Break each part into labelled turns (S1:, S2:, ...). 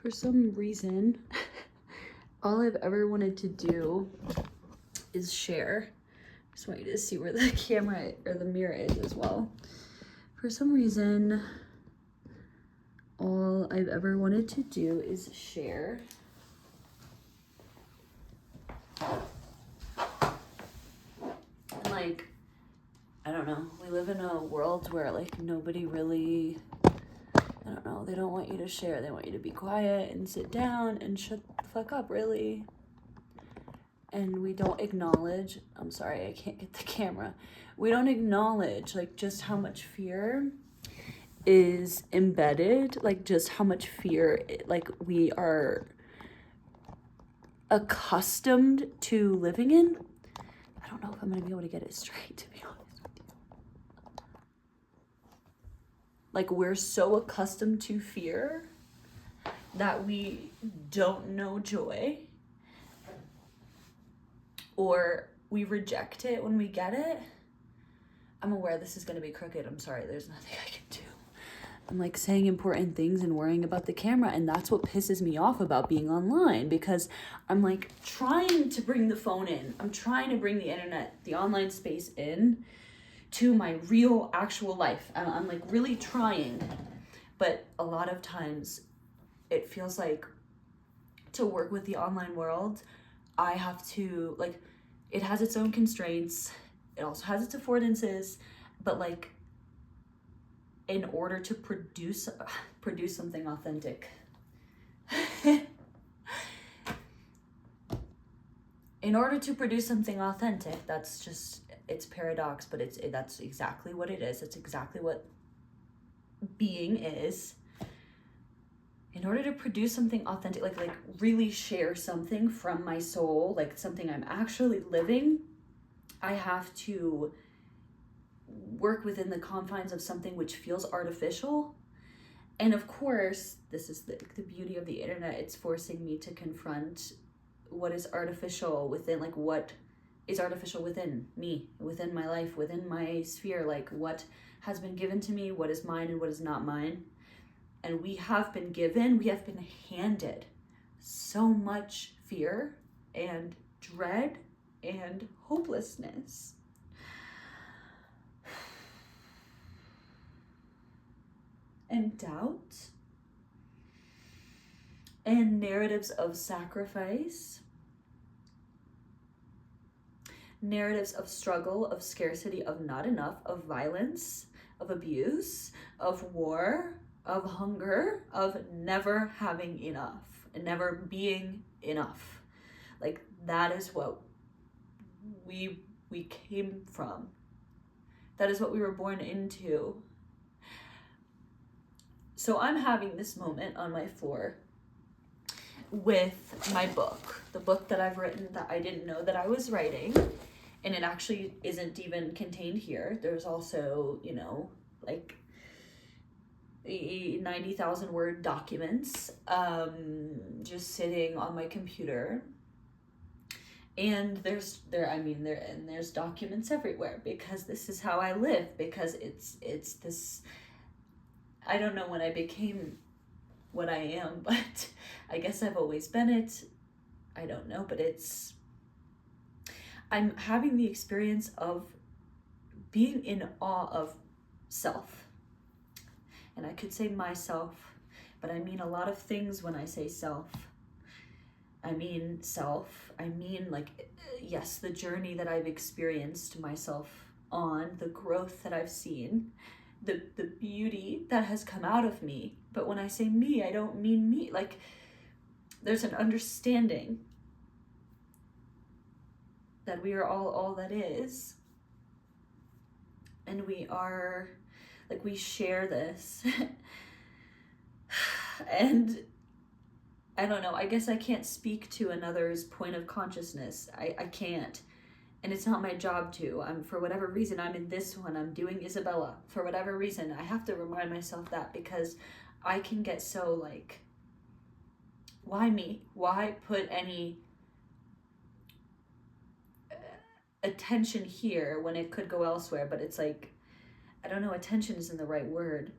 S1: For some reason, all I've ever wanted to do is share. I just want you to see where the camera or the mirror is as well. For some reason, all I've ever wanted to do is share. And like, I don't know, we live in a world where like nobody really, I don't know, they don't want you to share. They want you to be quiet and sit down and shut the fuck up, really. And we don't acknowledge, I'm sorry, I can't get the camera. We don't acknowledge like just how much fear is embedded, like just how much fear, like we are accustomed to living in. I don't know if I'm gonna be able to get it straight, to be honest with you. Like we're so accustomed to fear that we don't know joy, or we reject it when we get it. I'm aware this is gonna be crooked. I'm sorry, there's nothing I can do. I'm like saying important things and worrying about the camera, and that's what pisses me off about being online, because I'm like trying to bring the phone in. I'm trying to bring the internet, the online space in to my real actual life. I'm like really trying, but a lot of times it feels like to work with the online world, I have to, like, it has its own constraints. It also has its affordances, but like, in order to produce something authentic, in order to produce something authentic, that's just, it's paradox, but that's exactly what it is. It's exactly what being is. In order to produce something authentic, like really share something from my soul, like something I'm actually living, I have to work within the confines of something which feels artificial. And of course, this is the beauty of the internet. It's forcing me to confront what is artificial within, like what is artificial within me, within my life, within my sphere, like what has been given to me, what is mine and what is not mine. And we have been handed so much fear and dread and hopelessness. And doubt. And narratives of sacrifice. Narratives of struggle, of scarcity, of not enough, of violence, of abuse, of war, of hunger, of never having enough, and never being enough. Like that is what we came from. That is what we were born into. So I'm having this moment on my floor with my book, the book that I've written that I didn't know that I was writing, and it actually isn't even contained here. There's also, you know, like 90,000 word documents just sitting on my computer. And there's documents everywhere, because this is how I live, because it's this, I don't know when I became what I am, but I guess I've always been it. I don't know, but I'm having the experience of being in awe of self. And I could say myself, but I mean a lot of things when I say self. I mean self. I mean, like, yes, the journey that I've experienced myself on, the growth that I've seen, the beauty that has come out of me. But when I say me, I don't mean me. Like, there's an understanding that we are all that is. And we are, like, we share this. And I don't know, I guess I can't speak to another's point of consciousness. I can't. And it's not my job to. For whatever reason, I'm in this one. I'm doing Isabella. For whatever reason, I have to remind myself that, because I can get so like, why me? Why put any attention here when it could go elsewhere? But it's like, I don't know, attention isn't the right word.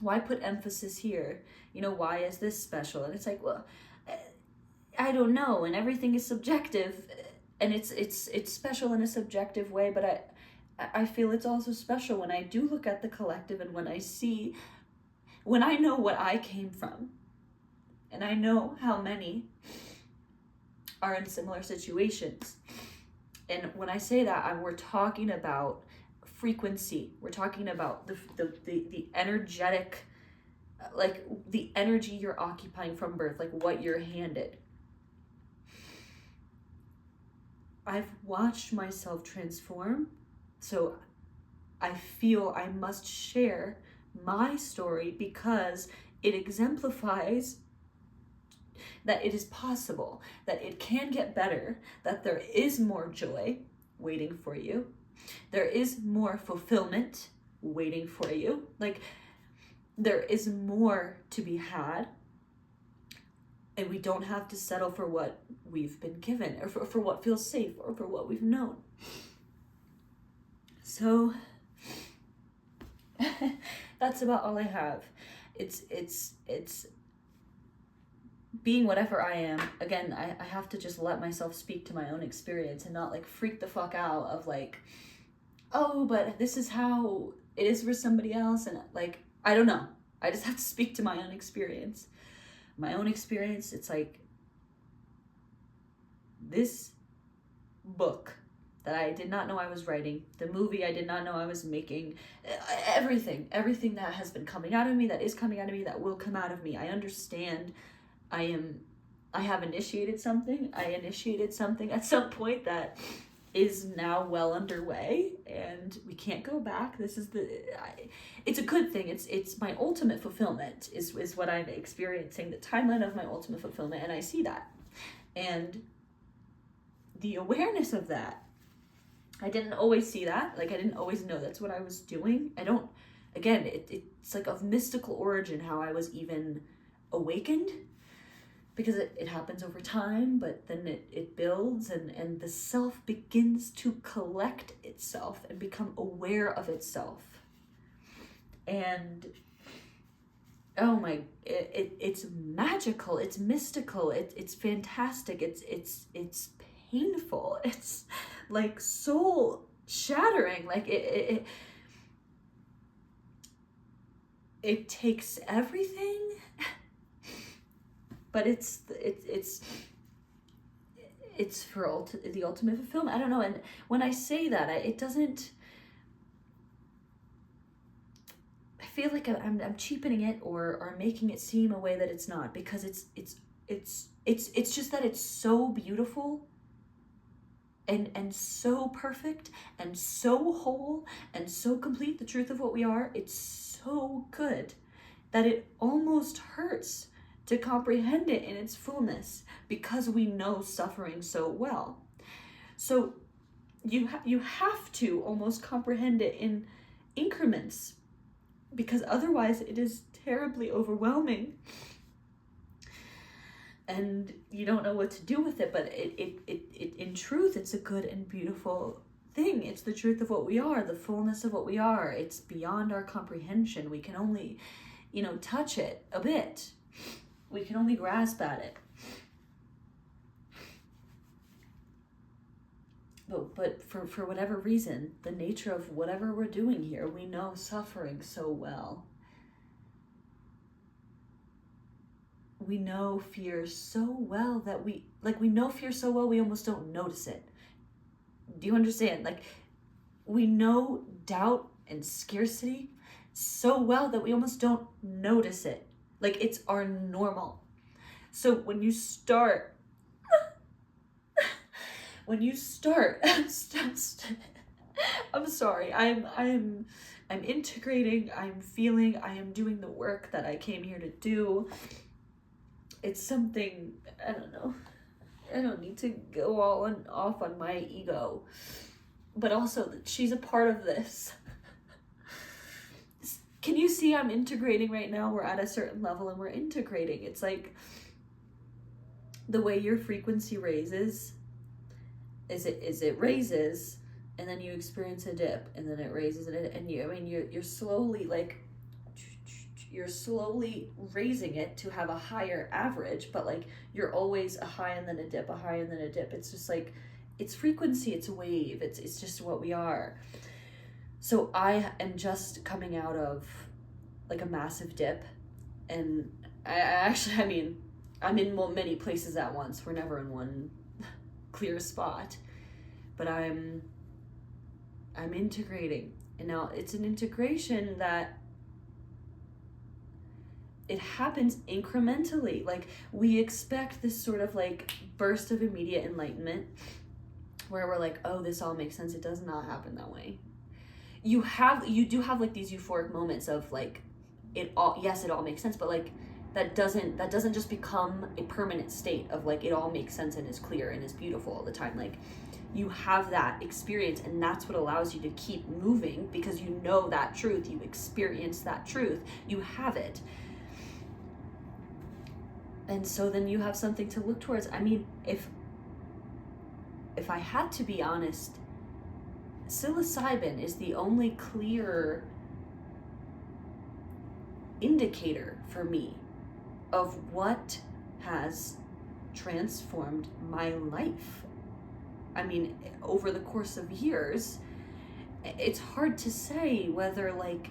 S1: Why put emphasis here? You know, why is this special? And it's like, well, I don't know, and everything is subjective, and it's special in a subjective way, but I feel it's also special when I do look at the collective, and when I know what I came from, and I know how many are in similar situations. And when I say that, we're talking about frequency. We're talking about the energetic, like the energy you're occupying from birth, like what you're handed. I've watched myself transform, so I feel I must share my story because it exemplifies that it is possible, that it can get better, that there is more joy waiting for you, there is more fulfillment waiting for you, like there is more to be had, and we don't have to settle for what we've been given, or for what feels safe, or for what we've known. So that's about all I have. It's being whatever I am. Again, I have to just let myself speak to my own experience and not like freak the fuck out of like, oh, but this is how it is for somebody else, and like, I don't know. I just have to speak to my own experience. My own experience, it's like this book that I did not know I was writing, the movie I did not know I was making, everything that has been coming out of me, that is coming out of me, that will come out of me. I understand. I have initiated something. I initiated something at some point that is now well underway, and we can't go back. This is it's a good thing. It's my ultimate fulfillment is what I'm experiencing, the timeline of my ultimate fulfillment, and I see that. And the awareness of that, I didn't always see that. Like, I didn't always know that's what I was doing. Again, it's like of mystical origin how I was even awakened, because it happens over time, but then it builds, and the self begins to collect itself and become aware of itself. And oh my, it's magical, it's mystical, it's fantastic, it's painful, it's like soul shattering, like it takes everything, but it's for the ultimate fulfillment. I don't know, and when I say that, it doesn't, I feel like I'm cheapening it or making it seem a way that it's not, because it's just that it's so beautiful and so perfect and so whole and so complete, the truth of what we are. It's so good that it almost hurts to comprehend it in its fullness, because we know suffering so well. So you have to almost comprehend it in increments, because otherwise it is terribly overwhelming and you don't know what to do with it. But it in truth, it's a good and beautiful thing. It's the truth of what we are, the fullness of what we are. It's beyond our comprehension. We can only, touch it a bit. We can only grasp at it. But for whatever reason, the nature of whatever we're doing here, we know suffering so well. We know fear so well that we know fear so well we almost don't notice it. Do you understand? Like, we know doubt and scarcity so well that we almost don't notice it. Like, it's our normal. So when you start, I'm sorry, I'm integrating, I'm feeling, I am doing the work that I came here to do. It's something, I don't know, I don't need to go off on my ego, but also she's a part of this. Can you see I'm integrating right now? We're at a certain level and we're integrating. It's like the way your frequency raises is it raises, and then you experience a dip, and then it raises, and you're slowly, like, you're slowly raising it to have a higher average, but like you're always a high and then a dip, a high and then a dip. It's just like, it's frequency, it's a wave, it's just what we are. So I am just coming out of like a massive dip, and I mean, I'm in many places at once. We're never in one clear spot, but I'm integrating. And now it's an integration that it happens incrementally. Like, we expect this sort of like burst of immediate enlightenment where we're like, oh, this all makes sense. It does not happen that way. You do have like these euphoric moments of like, it all makes sense, but like that doesn't just become a permanent state of like it all makes sense and is clear and is beautiful all the time. Like, you have that experience, and that's what allows you to keep moving, because you know that truth, you experience that truth, you have it. And so then you have something to look towards. I mean, if I had to be honest, psilocybin is the only clear indicator for me of what has transformed my life. I mean, over the course of years, it's hard to say whether like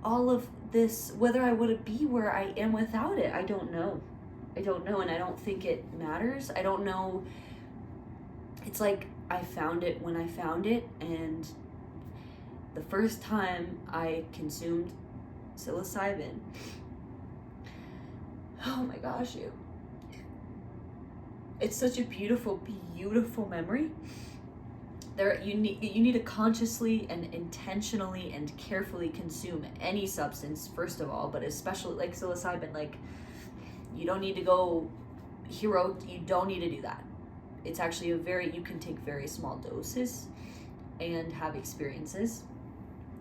S1: all of this, whether I would be where I am without it. I don't know, and I don't think it matters. I don't know. It's like I found it when I found it, and the first time I consumed psilocybin, oh my gosh, it's such a beautiful memory. You need to consciously and intentionally and carefully consume any substance, first of all, but especially like psilocybin. Like, you don't need to go hero, you don't need to do that. It's actually you can take very small doses and have experiences,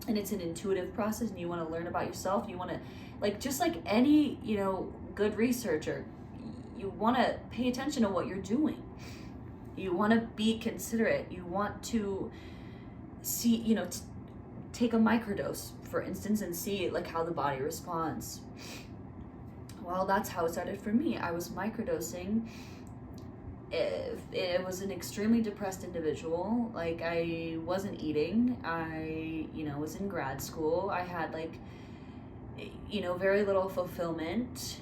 S1: and it's an intuitive process, and you want to learn about yourself. You want to, like, just like any, good researcher, you want to pay attention to what you're doing. You want to be considerate. You want to see, take a microdose, for instance, and see like how the body responds. Well, that's how it started for me. I was microdosing. It was an extremely depressed individual. Like, I wasn't eating. I, was in grad school. I had like, very little fulfillment,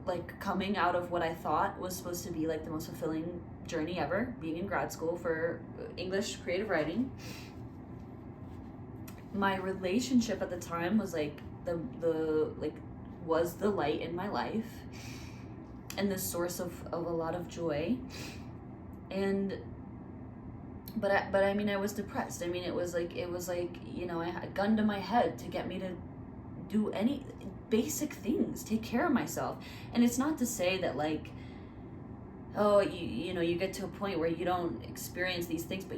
S1: like coming out of what I thought was supposed to be like the most fulfilling journey ever, being in grad school for English creative writing. My relationship at the time was like was the light in my life and the source of a lot of joy. But I mean, I was depressed. I mean, it was like I had a gun to my head to get me to do any basic things, take care of myself. And it's not to say that like, oh, you get to a point where you don't experience these things, but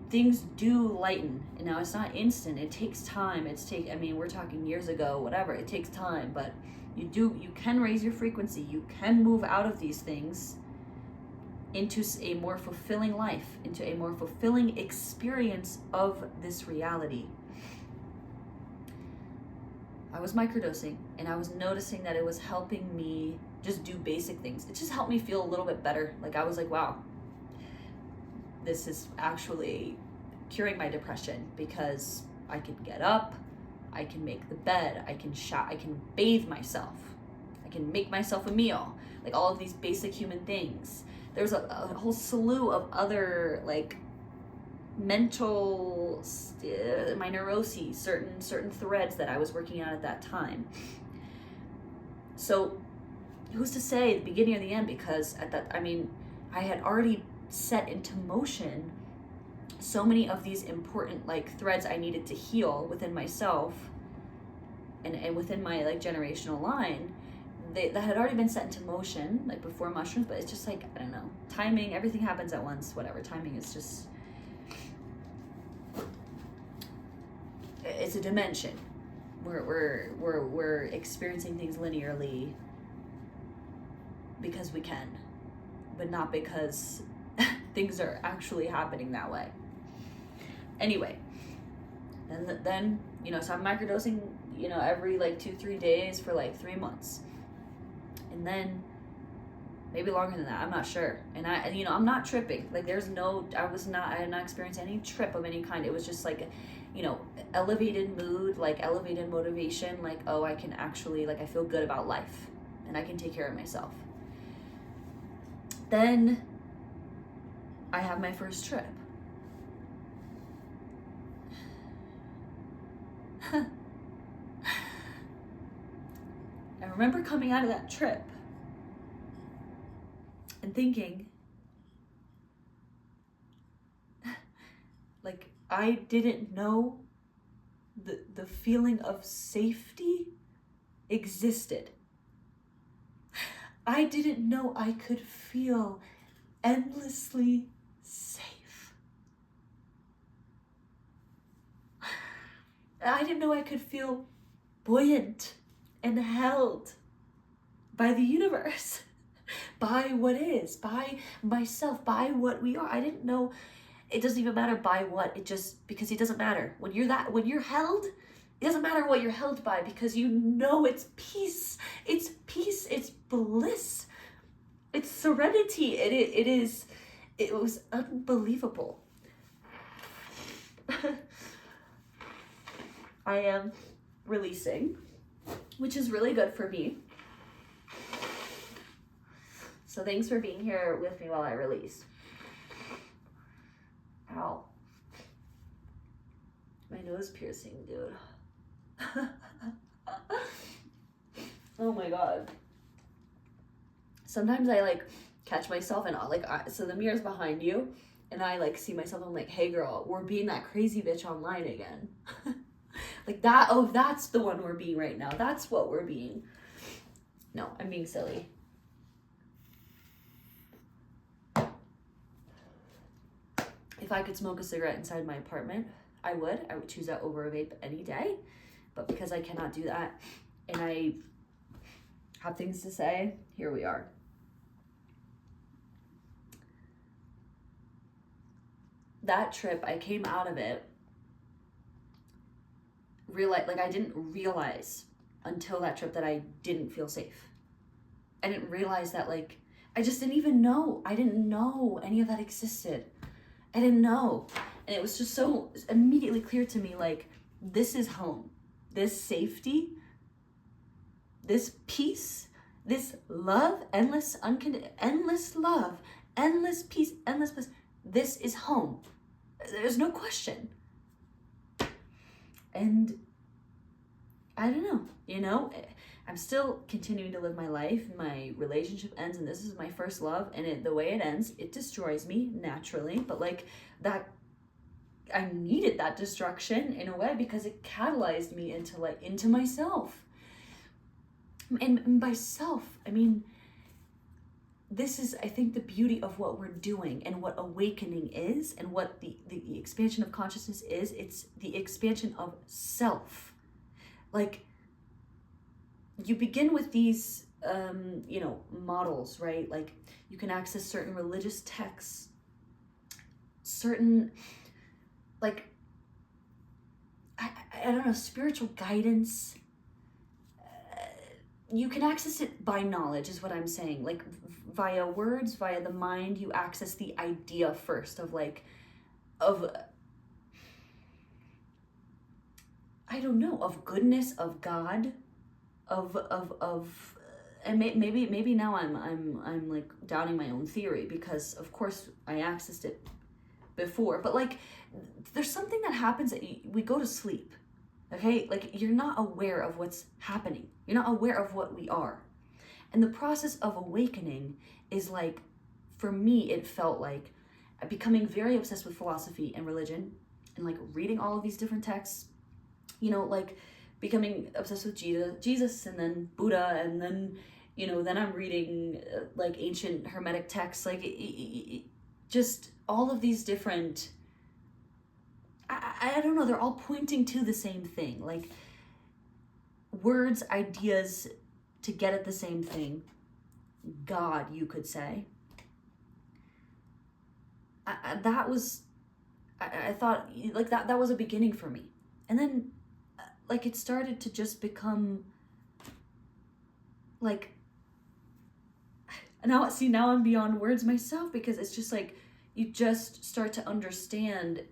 S1: things do lighten. And now it's not instant, it takes time. I mean, we're talking years ago, whatever, it takes time, but you can raise your frequency, you can move out of these things into a more fulfilling life, into a more fulfilling experience of this reality. I was microdosing, and I was noticing that it was helping me just do basic things. It just helped me feel a little bit better. Like, I was like, wow, this is actually curing my depression, because I can get up, I can make the bed, I can I can bathe myself, I can make myself a meal, like all of these basic human things. There's a whole slew of other like mental, my neuroses, certain threads that I was working on at that time. So who's to say the beginning or the end? Because I had already set into motion so many of these important like threads I needed to heal within myself and within my like generational line. That had already been set into motion like before mushrooms, but it's just like, I don't know, timing, everything happens at once, whatever. Timing is just, it's a dimension. We're experiencing things linearly because we can, but not because things are actually happening that way. Anyway, And then, you know, so I'm microdosing, you know, every like 2-3 days for like 3 months. And then maybe longer than that, I'm not sure. And you know, I'm not tripping. Like I had not experienced any trip of any kind. It was just like, you know, elevated mood, like elevated motivation, like, oh, I can actually, like, I feel good about life and I can take care of myself. Then I have my first trip. I remember coming out of that trip and thinking, like, I didn't know the feeling of safety existed. I didn't know I could feel endlessly safe. I didn't know I could feel buoyant and held by the universe, by what is, by myself, by what we are. I didn't know. It doesn't even matter by what, because it doesn't matter. When you're held, it doesn't matter what you're held by, because you know it's peace, it's bliss, it's serenity. It was unbelievable. I am releasing, which is really good for me. So thanks for being here with me while I release. Ow. My nose piercing, dude. Oh my god. Sometimes I like catch myself and so the mirror's behind you and I like see myself, I'm like, hey girl, we're being that crazy bitch online again. Like that, oh, that's the one we're being right now. That's what we're being. No, I'm being silly. If I could smoke a cigarette inside my apartment, I would choose that over a vape any day. But because I cannot do that and I have things to say, here we are. That trip, I came out of it, I didn't realize until that trip that I didn't feel safe. I didn't realize that, like, I just didn't even know. I didn't know any of that existed. I didn't know. And it was just so immediately clear to me, like, this is home. This safety, this peace, this love, endless love, endless peace, endless bliss. This is home. There's no question. And I don't know, you know, I'm still continuing to live my life. My relationship ends and this is my first love, and the way it ends, it destroys me naturally, but like that, I needed that destruction in a way because it catalyzed me into myself. And by self, I mean, this is, I think, the beauty of what we're doing and what awakening is and what the expansion of consciousness is. It's the expansion of self. Like, you begin with these, you know, models, right? Like, you can access certain religious texts, certain, like, I don't know, spiritual guidance. You can access it by knowledge, is what I'm saying. Like, via words, via the mind, you access the idea first of I don't know, of goodness, of God, and maybe now I'm like doubting my own theory, because of course I accessed it before, but like there's something that happens that we go to sleep. Okay, like you're not aware of what's happening. You're not aware of what we are. And the process of awakening is like, for me, it felt like becoming very obsessed with philosophy and religion and like reading all of these different texts, you know, like becoming obsessed with Jesus and then Buddha, and then, you know, then I'm reading like ancient Hermetic texts, like just all of these different, I don't know, they're all pointing to the same thing, like words, ideas to get at the same thing. God, you could say. I thought like that was a beginning for me. And then like it started to just become like, now I'm beyond words myself, because it's just like you just start to understand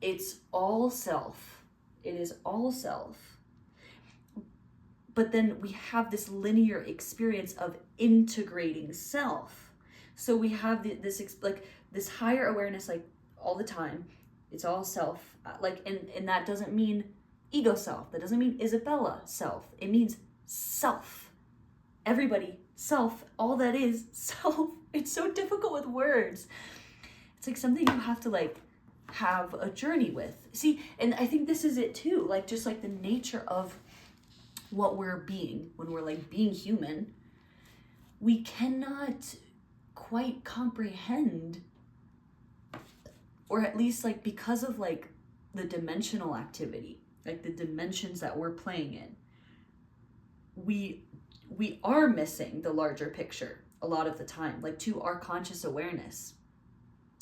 S1: it's all self. It is all self. But then we have this linear experience of integrating self. So we have this higher awareness, like all the time. It's all self. Like, and that doesn't mean ego self. That doesn't mean Isabella self. It means self. Everybody, self. All that is self. It's so difficult with words. It's like something you have to like have a journey with. See, and I think this is it too. Like just like the nature of what we're being when we're like being human, we cannot quite comprehend, or at least like because of like the dimensional activity, like the dimensions that we're playing in, we are missing the larger picture a lot of the time, like to our conscious awareness.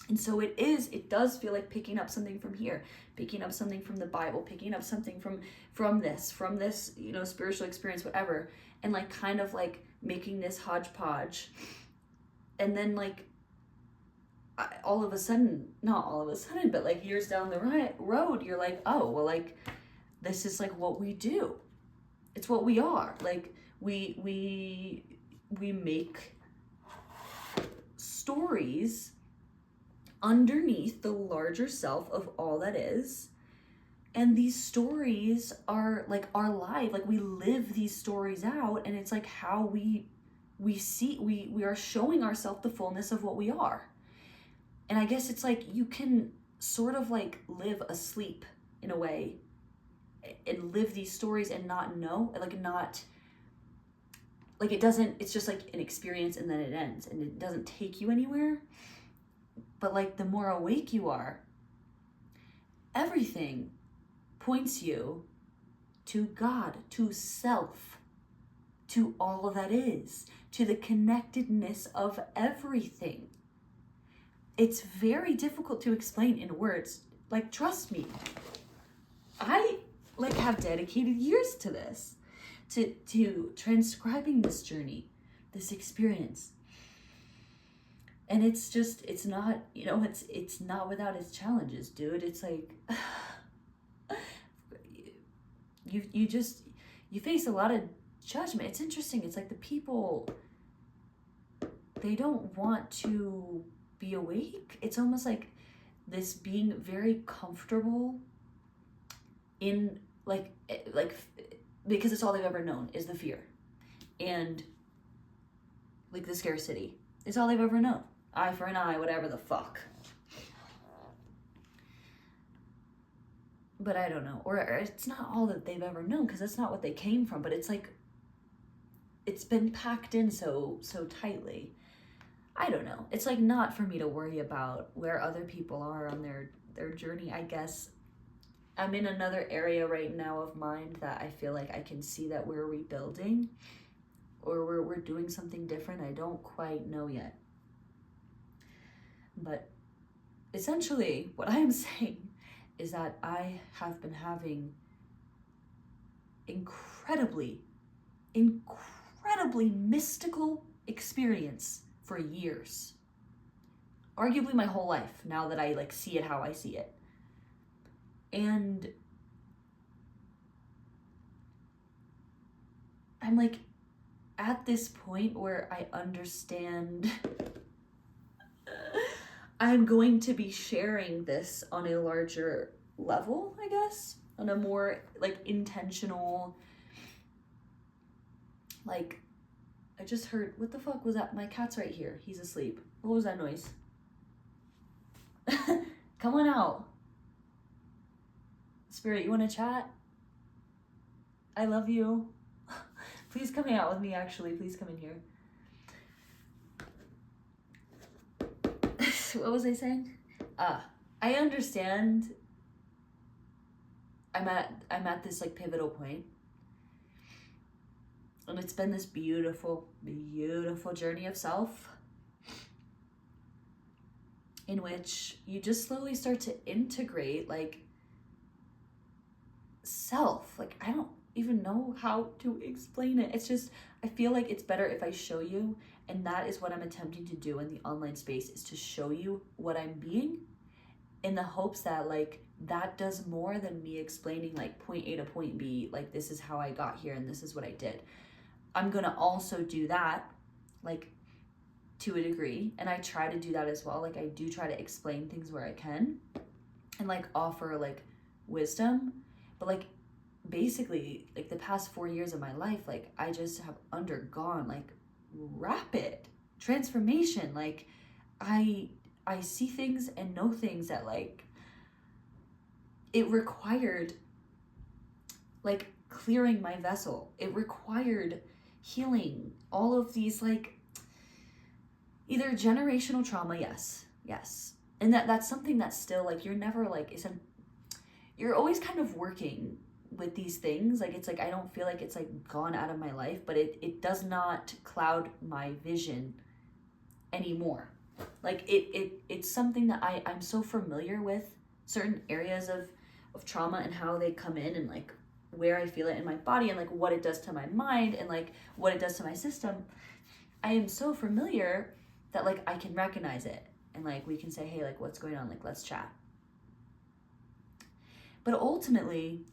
S1: And so it does feel like picking up something from here, picking up something from the Bible, picking up something from this, you know, spiritual experience, whatever, and like kind of like making this hodgepodge. And then like all of a sudden, not all of a sudden, but like years down the road, you're like, oh, well, like this is like what we do. It's what we are. Like we make stories underneath the larger self of all that is, and these stories are like our life. Like we live these stories out, and it's like how we are showing ourselves the fullness of what we are. And I guess it's like you can sort of like live asleep in a way and live these stories and not know, like not like it's just like an experience and then it ends and it doesn't take you anywhere. But like the more awake you are, everything points you to God, to self, to all that is, to the connectedness of everything. It's very difficult to explain in words. Like, trust me, I like have dedicated years to this, to transcribing this journey, this experience. And it's just, it's not, you know, it's not without its challenges, dude. It's like, you face a lot of judgment. It's interesting. It's like the people, they don't want to be awake. It's almost like this being very comfortable in like because it's all they've ever known is the fear and like the scarcity. It's all they've ever known. Eye for an eye, whatever the fuck. But I don't know. Or it's not all that they've ever known, because that's not what they came from. But it's like, it's been packed in so tightly. I don't know. It's like not for me to worry about where other people are on their journey, I guess. I'm in another area right now of mind that I feel like I can see that we're rebuilding, or we're doing something different. I don't quite know yet. But essentially, what I am saying is that I have been having incredibly mystical experience for years. Arguably my whole life, now that I like see it how I see it. And I'm like at this point where I understand I'm going to be sharing this on a larger level, I guess, on a more like intentional, like, I just heard, what the fuck was that? My cat's right here. He's asleep. What was that noise? Come on out. Spirit, you want to chat? I love you. Please come hang out with me, actually. Please come in here. What was I saying? I understand. I'm at this like pivotal point. And it's been this beautiful journey of self, in which you just slowly start to integrate like myself. Like, I don't even know how to explain it. It's just, I feel like it's better if I show you, and that is what I'm attempting to do in the online space, is to show you what I'm being, in the hopes that like that does more than me explaining like point A to point B, like this is how I got here and this is what I did. I'm gonna also do that, like, to a degree, and I try to do that as well. Like, I do try to explain things where I can and like offer like wisdom, but like basically like the past 4 years of my life, like I just have undergone like rapid transformation. Like I see things and know things that like it required like clearing my vessel. It required healing all of these like either generational trauma, yes, and that's something that's still like you're never like you're always kind of working with these things. Like, it's like I don't feel like it's like gone out of my life, but it does not cloud my vision anymore. Like it's something that I'm so familiar with certain areas of trauma and how they come in and like where I feel it in my body and like what it does to my mind and like what it does to my system. I am so familiar that like I can recognize it and like we can say, hey, like what's going on? Like, let's chat. But ultimately,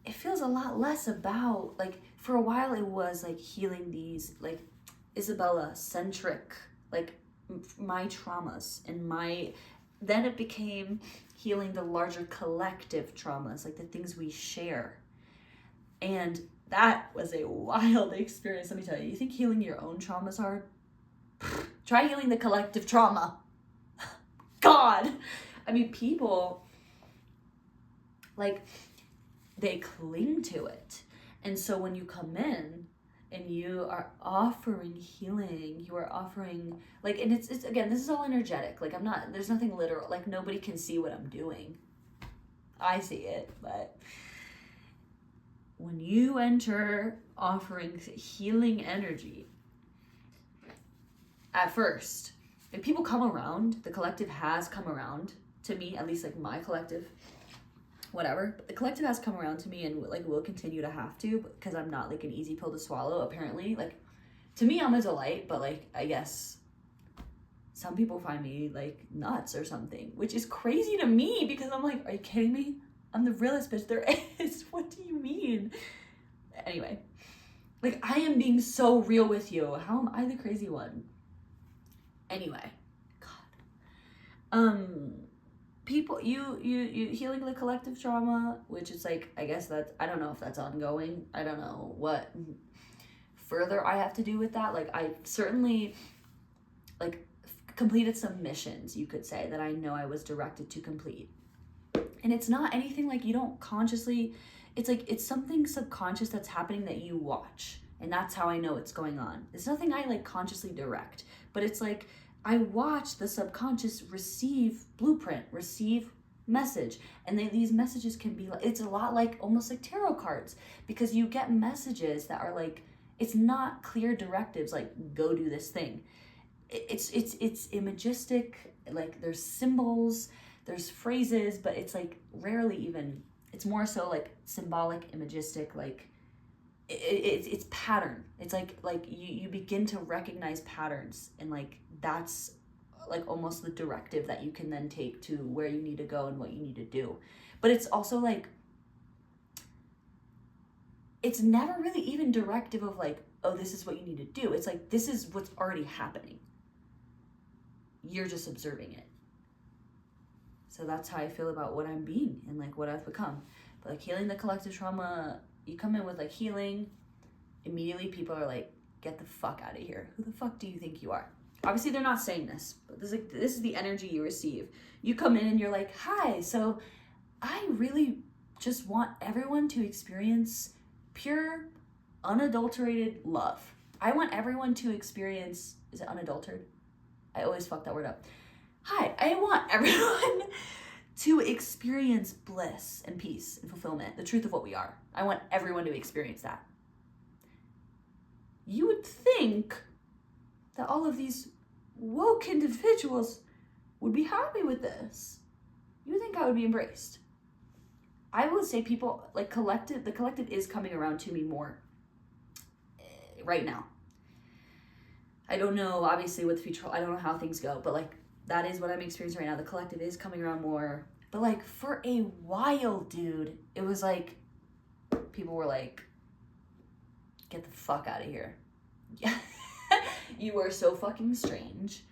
S1: it feels a lot less about like, for a while it was like healing these like Isabella centric, like my traumas and then it became healing the larger collective traumas, like the things we share. And that was a wild experience. Let me tell you, you think healing your own trauma is hard? Try healing the collective trauma. God. I mean, people, like, they cling to it. And so when you come in and you are offering healing, you are offering, like, and it's again, this is all energetic. Like, there's nothing literal. Like, nobody can see what I'm doing. I see it, but when you enter offering healing energy, at first, if people come around, the collective has come around to me, at least like my collective, whatever, but the collective has come around to me and like will continue to have to, because I'm not like an easy pill to swallow, apparently. Like, to me, I'm a delight, but like, I guess some people find me like nuts or something, which is crazy to me because I'm like, are you kidding me? I'm the realest bitch there is. What do you mean? Anyway, like, I am being so real with you. How am I the crazy one? Anyway, God. People, you healing the collective trauma, which is like, I guess that, I don't know if that's ongoing. I don't know what further I have to do with that. Like, I certainly like completed some missions, you could say, that I know I was directed to complete. And it's not anything like you don't consciously, it's like, it's something subconscious that's happening that you watch. And that's how I know it's going on. It's nothing I like consciously direct, but it's like, I watch the subconscious receive blueprint, receive message. And these messages can be like, it's a lot like, almost like tarot cards, because you get messages that are like, it's not clear directives, like, go do this thing. It's imagistic, like there's symbols, there's phrases, but it's like rarely even, it's more so like symbolic, imagistic, like it's pattern. It's like you begin to recognize patterns, and like that's like almost the directive that you can then take to where you need to go and what you need to do. But it's also like, it's never really even directive of like, oh, this is what you need to do. It's like, this is what's already happening. You're just observing it. So that's how I feel about what I'm being and like what I've become. But like healing the collective trauma, you come in with like healing, immediately people are like, get the fuck out of here. Who the fuck do you think you are? Obviously they're not saying this, but this is the energy you receive. You come in and you're like, hi, so I really just want everyone to experience pure, unadulterated love. I want everyone to experience, is it unadulterated? I always fuck that word up. Hi, I want everyone to experience bliss and peace and fulfillment, the truth of what we are. I want everyone to experience that. You would think that all of these woke individuals would be happy with this. You would think I would be embraced. I would say people like the collective is coming around to me more right now. I don't know, obviously, with the future, I don't know how things go, but like that is what I'm experiencing right now. The collective is coming around more. But like for a while, dude, it was like people were like, get the fuck out of here. You are so fucking strange.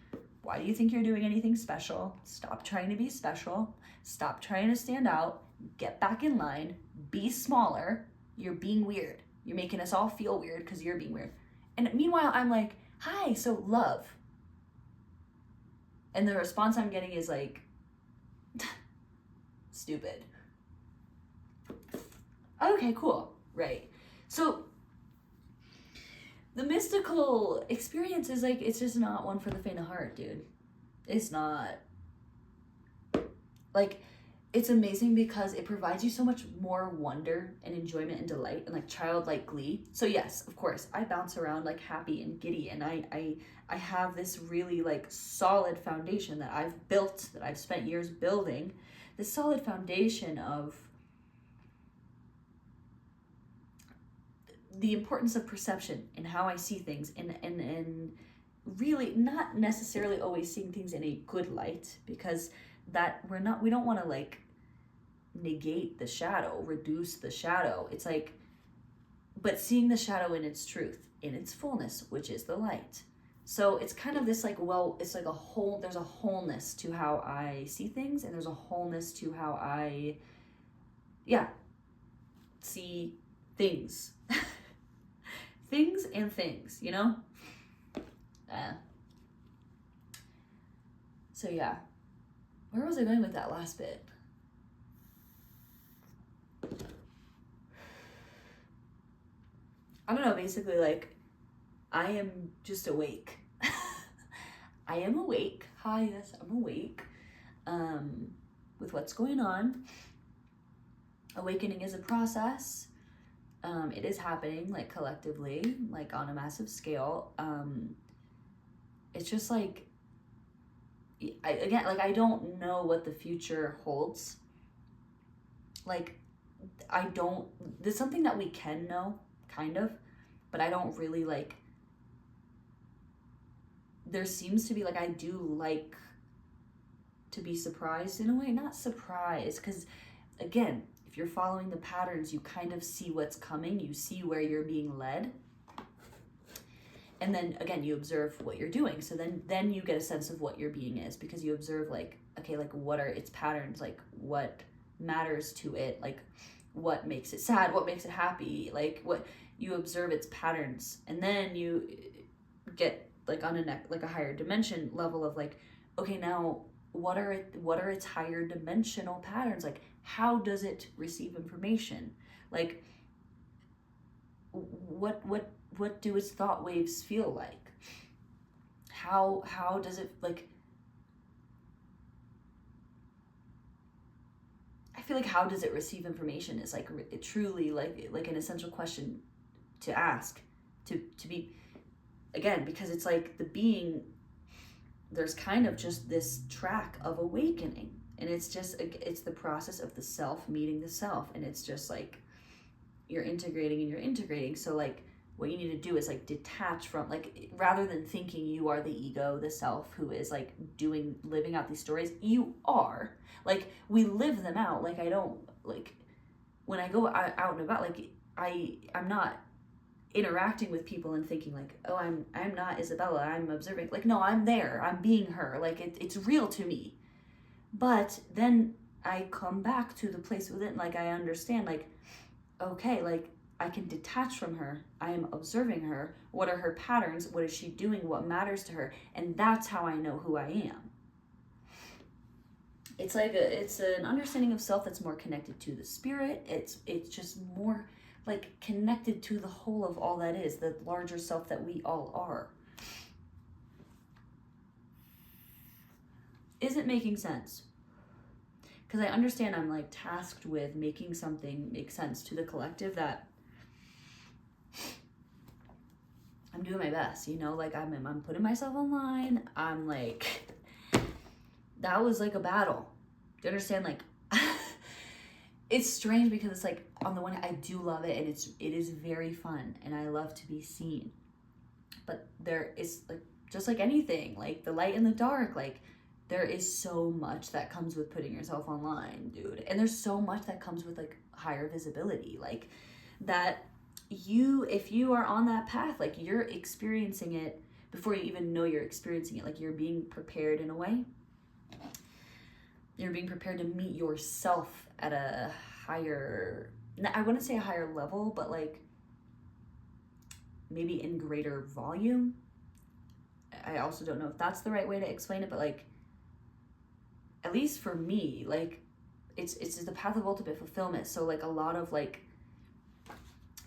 S1: Why do you think you're doing anything special? Stop trying to be special. Stop trying to stand out. Get back in line. Be smaller. You're being weird. You're making us all feel weird because you're being weird. And meanwhile, I'm like, hi, so love. And the response I'm getting is like, stupid. Okay, cool. Right. So the mystical experience is like, it's just not one for the faint of heart, dude. It's not. Like, it's amazing because it provides you so much more wonder and enjoyment and delight and like childlike glee. So yes, of course, I bounce around like happy and giddy, and I have this really like solid foundation that I've built, that I've spent years building, this solid foundation of the importance of perception and how I see things, and really not necessarily always seeing things in a good light, because that we don't want to like negate the shadow, reduce the shadow. It's like, but seeing the shadow in its truth, in its fullness, which is the light. So it's kind of this like, well, it's like there's a wholeness to how I see things, and there's a wholeness to how I, see things. Things and things, you know? So yeah. Where was I going with that last bit? I don't know, basically like, I am just awake. I am awake. Hi, yes, I'm awake. With what's going on. Awakening is a process. It is happening like collectively, like on a massive scale. It's just like, I don't know what the future holds. Like, there's something that we can know, kind of, but I don't really like, there seems to be like, I do like to be surprised in a way, not surprised, because again, if you're following the patterns, you kind of see what's coming, you see where you're being led. And then again, you observe what you're doing. So then you get a sense of what your being is, because you observe like, okay, like what are its patterns? Like what matters to it? Like what makes it sad? What makes it happy? Like what you observe its patterns, and then you get like on a higher dimension level of like, okay, now what are its higher dimensional patterns? Like how does it receive information? Like what do its thought waves feel like? How does it, like, I feel like how does it receive information is like truly like an essential question to ask, to be, again, because it's like the being, there's kind of just this track of awakening, and it's the process of the self meeting the self, and it's just like you're integrating. So like what you need to do is like detach from, like, rather than thinking you are the ego, the self who is like living out these stories, you are, like, we live them out. Like I don't, like, when I go out and about, like I'm not interacting with people and thinking like, oh, I'm not Isabella, I'm observing. Like, no, I'm there, I'm being her, like it's real to me. But then I come back to the place within, like I understand, like, okay, like I can detach from her. I am observing her. What are her patterns? What is she doing? What matters to her? And that's how I know who I am. It's like it's an understanding of self that's more connected to the spirit. It's just more like connected to the whole of all that is, the larger self that we all are. Is it making sense? Because I understand I'm like tasked with making something make sense to the collective, that I'm doing my best, you know, like I'm putting myself online. I'm like, that was like a battle. Do you understand? Like, it's strange because it's like, on the one hand, I do love it, and it is very fun, and I love to be seen. But there is, like, just like anything, like the light and the dark, like there is so much that comes with putting yourself online, dude. And there's so much that comes with like higher visibility, like that if you are on that path, like you're experiencing it before you even know you're experiencing it. Like you're being prepared in a way. You're being prepared to meet yourself at a higher, I wouldn't say a higher level, but like maybe in greater volume. I also don't know if that's the right way to explain it, but like, at least for me, like it's the path of ultimate fulfillment. So like a lot of like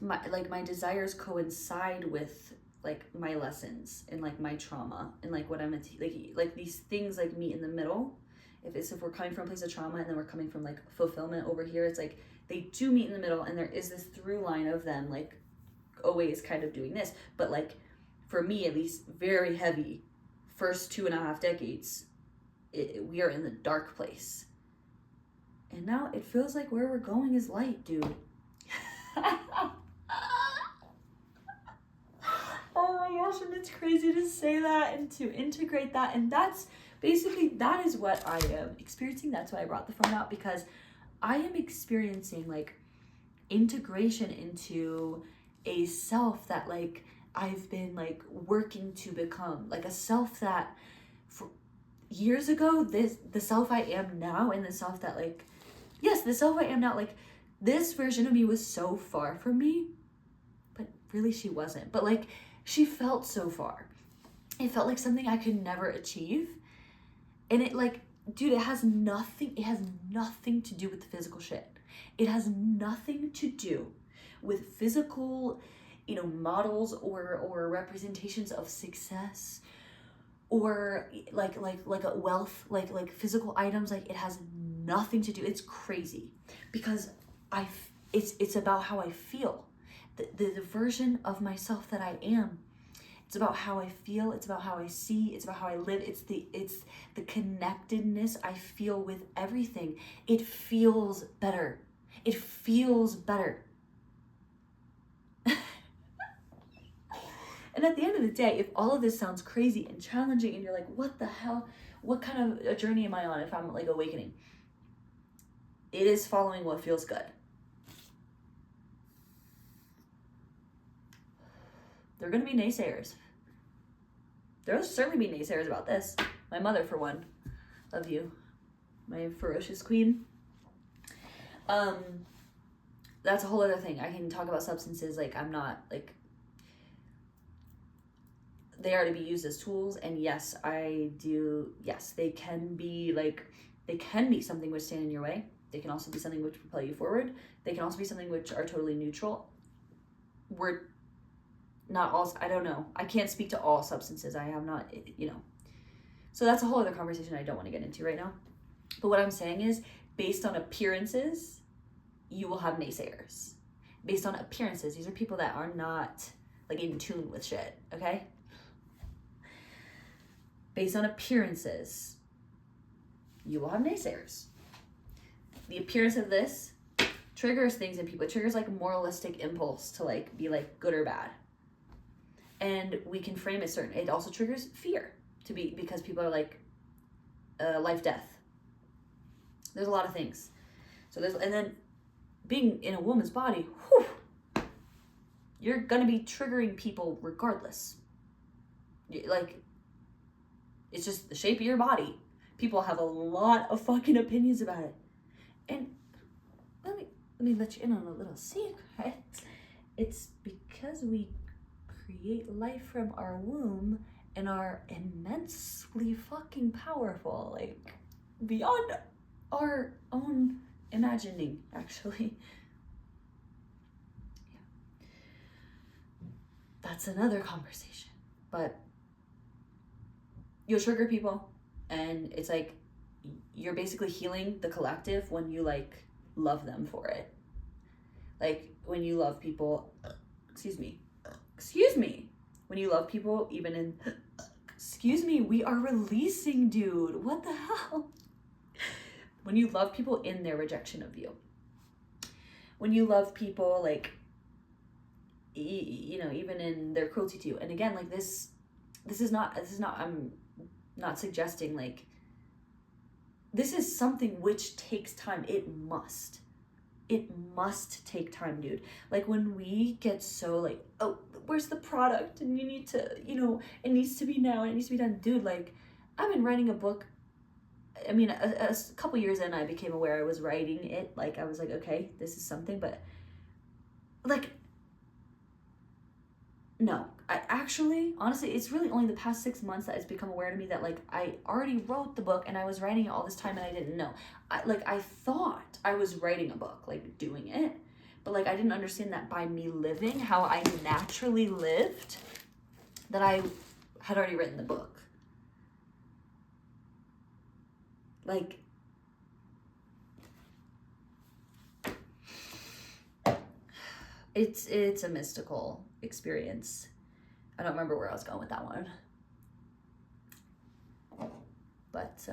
S1: my desires coincide with like my lessons and like my trauma and like what I'm like these things like meet in the middle. If we're coming from a place of trauma and then we're coming from like fulfillment over here, it's like they do meet in the middle, and there is this through line of them like always kind of doing this. But like for me at least, very heavy first 2.5 decades, we are in the dark place, and now it feels like where we're going is light, dude. Oh my gosh, and it's crazy to say that and to integrate that. And that's basically, that is what I am experiencing. That's why I brought the phone out, because I am experiencing like integration into a self that like I've been like working to become, like a self that for years ago, the self I am now, and the self that like, yes, the self I am now, like this version of me was so far from me, but really she wasn't. But like she felt so far. It felt like something I could never achieve. And it like, dude, it has nothing to do with the physical shit. It has nothing to do with physical, models or representations of success, or like a wealth, like physical items. Like it has nothing to do. It's crazy because it's about how I feel. The version of myself that I am. It's about how I feel. It's about how I see. It's about how I live. It's the connectedness I feel with everything. It feels better. It feels better. And at the end of the day, if all of this sounds crazy and challenging, and you're like, what the hell? What kind of a journey am I on if I'm like awakening? It is following what feels good. There are going to be naysayers. There will certainly be naysayers about this. My mother, for one. Love you. My ferocious queen. That's a whole other thing. I can talk about substances. Like, I'm not, like, they are to be used as tools. And yes, I do. Yes, they can be, like, they can be something which stand in your way. They can also be something which propel you forward. They can also be something which are totally neutral. We're not all, I don't know. I can't speak to all substances. I have not, So that's a whole other conversation I don't want to get into right now. But what I'm saying is, based on appearances, you will have naysayers. Based on appearances, these are people that are not like in tune with shit, okay? Based on appearances, you will have naysayers. The appearance of this triggers things in people. It triggers like moralistic impulse to like be like good or bad. And we can frame it certain. It also triggers fear because people are like life, death. There's a lot of things. And then being in a woman's body, you're gonna be triggering people regardless. Like, it's just the shape of your body. People have a lot of fucking opinions about it. And let me let you in on a little secret. It's because we create life from our womb and are immensely fucking powerful, like beyond our own imagining, actually. Yeah. That's another conversation. But you'll trigger people, and it's like you're basically healing the collective when you like love them for it. Like when you love people, excuse me, when you love people, even in, we are releasing, dude, what the hell? When you love people in their rejection of you, when you love people, like, you know, even in their cruelty to you. And again, like, this is not, I'm not suggesting, like, this is something which takes time. It must take time, dude. Like, when we get so like, oh, where's the product, and you need to, you know, it needs to be now, and it needs to be done, dude. Like, I've been writing a book. I mean, a couple years in, I became aware I was writing it. Like, I was like, okay, this is something. But like, no, I actually, honestly, it's really only the past 6 months that it's become aware to me that, like, I already wrote the book and I was writing it all this time and I didn't know. I thought I was writing a book, like, doing it, but, like, I didn't understand that by me living how I naturally lived, that I had already written the book. Like, it's a mystical experience. I don't remember where I was going with that one. But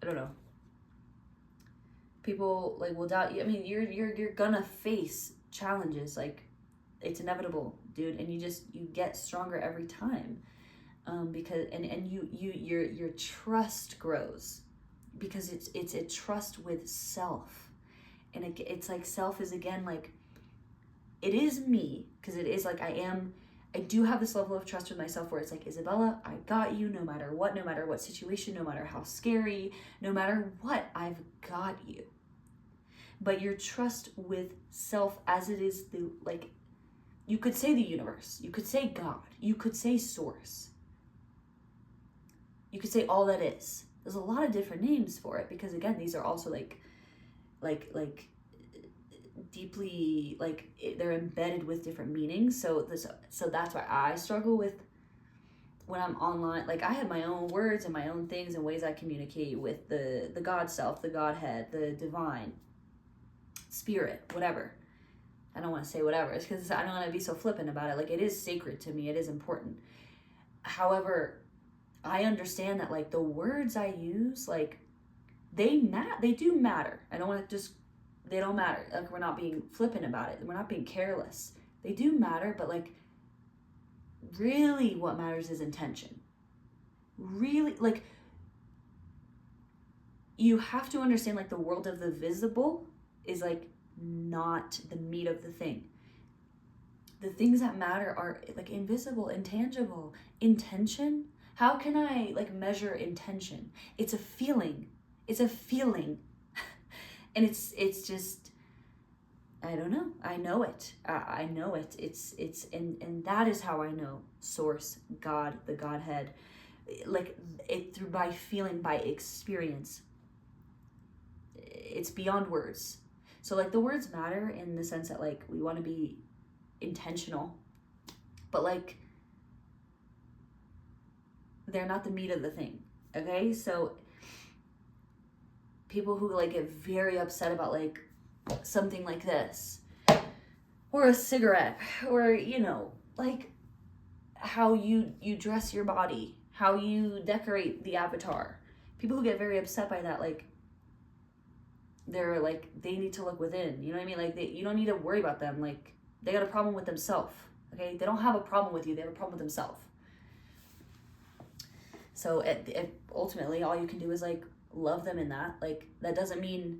S1: I don't know. People, like, will doubt you. I mean, you're gonna face challenges. Like, it's inevitable, dude, and you get stronger every time. Because your trust grows, because it's a trust with self. And it's like, self is, again, like, it is me, because it is like, I do have this level of trust with myself where it's like, Isabella, I got you, no matter what situation, no matter how scary, no matter what, I've got you. But your trust with self, as it is, the, like, you could say the universe, you could say God, you could say source, you could say all that is. There's a lot of different names for it, because, again, these are also like deeply, like, they're embedded with different meanings. So that's why I struggle with, when I'm online, like, I have my own words and my own things and ways I communicate with the God self, the Godhead, the divine spirit, whatever. I don't want to say whatever. It's because I don't want to be so flippant about it. Like, it is sacred to me. It is important. However, I understand that, like, the words I use, like, they do matter. I don't want to just, they don't matter. Like, we're not being flippant about it. We're not being careless. They do matter, but, like, really what matters is intention. Really, like, you have to understand, like, the world of the visible is, like, not the meat of the thing. The things that matter are, like, invisible, intangible. Intention, how can I, like, measure intention? It's a feeling. It's a feeling. And it's just, I don't know. I know it. I know it. And that is how I know source, God, the Godhead, like, it through, by feeling, by experience. It's beyond words. So, like, the words matter in the sense that, like, we want to be intentional, but, like, they're not the meat of the thing. Okay? So people who, like, get very upset about, like, something like this, or a cigarette, or, you know, like, how you dress your body, how you decorate the avatar. People who get very upset by that, like, they're, like, they need to look within. You know what I mean? Like, you don't need to worry about them. Like, they got a problem with themselves. Okay? They don't have a problem with you. They have a problem with themselves. So ultimately, all you can do is, like, love them in that. Like, that doesn't mean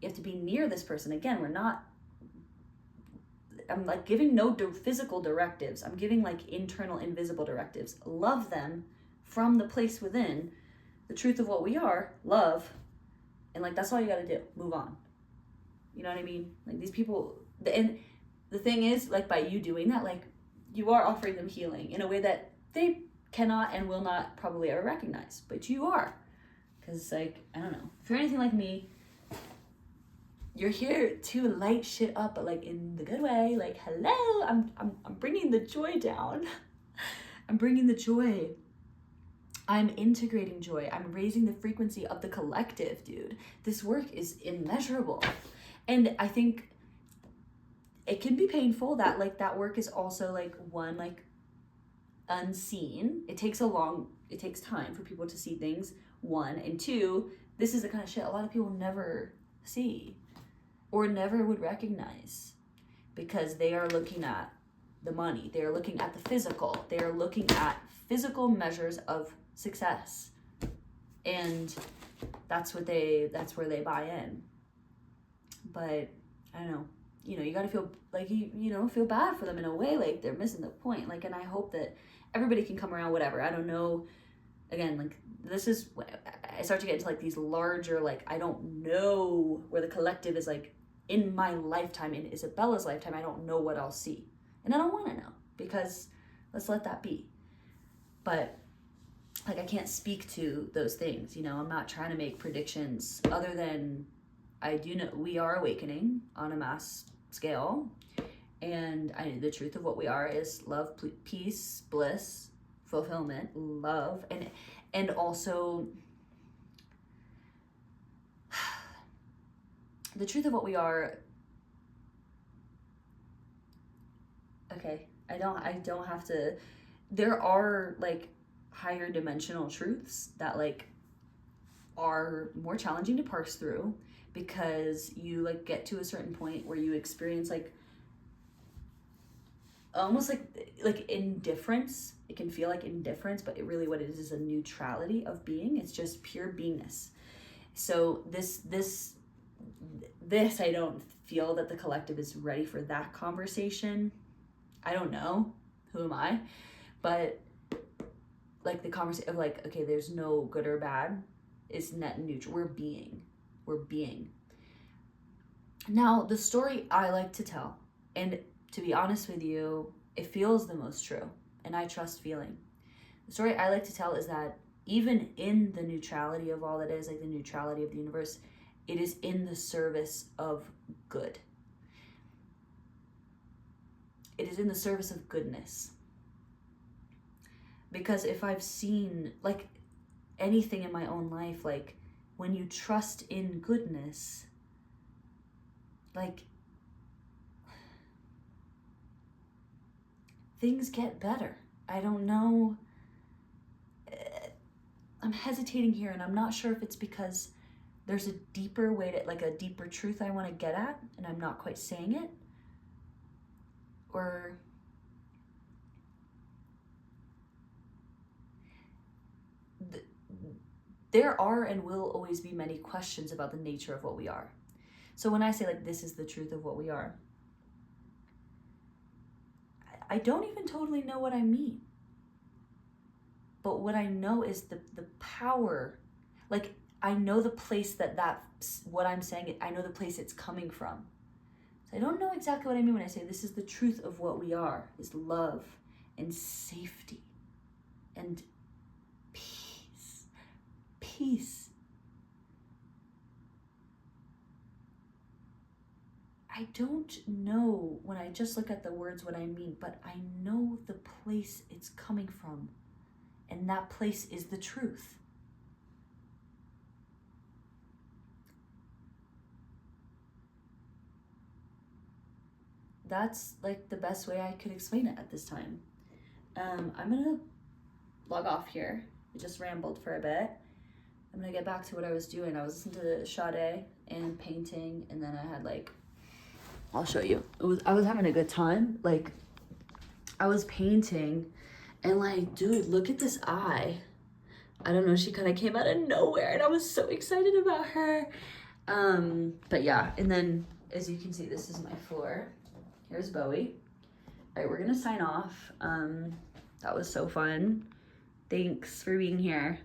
S1: you have to be near this person. Again, I'm, like, giving no physical directives. I'm giving, like, internal, invisible directives. Love them from the place within, the truth of what we are, love, and, like, that's all you got to do. Move on. You know what I mean? Like, these people, and the thing is, like, by you doing that, like, you are offering them healing in a way that they cannot and will not probably ever recognize, but you are. Because, like, I don't know, if you're anything like me, you're here to light shit up, but, like, in the good way. Like, hello, I'm bringing the joy down. I'm bringing the joy. I'm integrating joy. I'm raising the frequency of the collective, dude. This work is immeasurable. And I think it can be painful that, like, that work is also, like, one, like, unseen. It takes time for people to see things. one. And two, this is the kind of shit a lot of people never see or never would recognize, because they are looking at the money, they are looking at the physical, they are looking at physical measures of success, and that's where they buy in. But I don't know, you gotta feel like feel bad for them in a way, like they're missing the point. Like, and I hope that everybody can come around, whatever. I don't know, again, like, this is, I start to get into like these larger, like, I don't know where the collective is, like, in my lifetime, in Isabella's lifetime. I don't know what I'll see, and I don't want to know, because let's let that be. But like, I can't speak to those things, I'm not trying to make predictions, other than I do know we are awakening on a mass scale, and the truth of what we are is love, peace, bliss, fulfillment, love, and also the truth of what we are. Okay, I don't have to, there are like higher dimensional truths that like are more challenging to parse through, because you like get to a certain point where you experience like almost like indifference. It can feel like indifference, but really what it is a neutrality of being. It's just pure beingness. So this I don't feel that the collective is ready for that conversation. I don't know, who am I? But like the conversation of like, okay, there's no good or bad, it's net neutral. We're being. Now, the story I like to tell, and to be honest with you, it feels the most true, and I trust feeling. The story I like to tell is that even in the neutrality of all that is, like the neutrality of the universe, it is in the service of good. It is in the service of goodness. Because if I've seen like anything in my own life, like when you trust in goodness, like things get better. I don't know. I'm hesitating here, and I'm not sure if it's because there's a deeper way to, like a deeper truth I want to get at, and I'm not quite saying it, or there are and will always be many questions about the nature of what we are. So when I say like, this is the truth of what we are, I don't even totally know what I mean. But what I know is the power, like I know the place what I'm saying, I know the place it's coming from. So I don't know exactly what I mean when I say this is the truth of what we are, is love and safety and peace. Peace. I don't know when I just look at the words what I mean, but I know the place it's coming from. And that place is the truth. That's like the best way I could explain it at this time. I'm gonna log off here. I just rambled for a bit. I'm gonna get back to what I was doing. I was listening to Sade and painting, and then I had like, I'll show you. I was having a good time. Like, I was painting, and like, dude, look at this eye. I don't know, she kind of came out of nowhere, and I was so excited about her. But yeah, and then as you can see, this is my floor. Here's Bowie. All right, we're gonna sign off. That was so fun. Thanks for being here.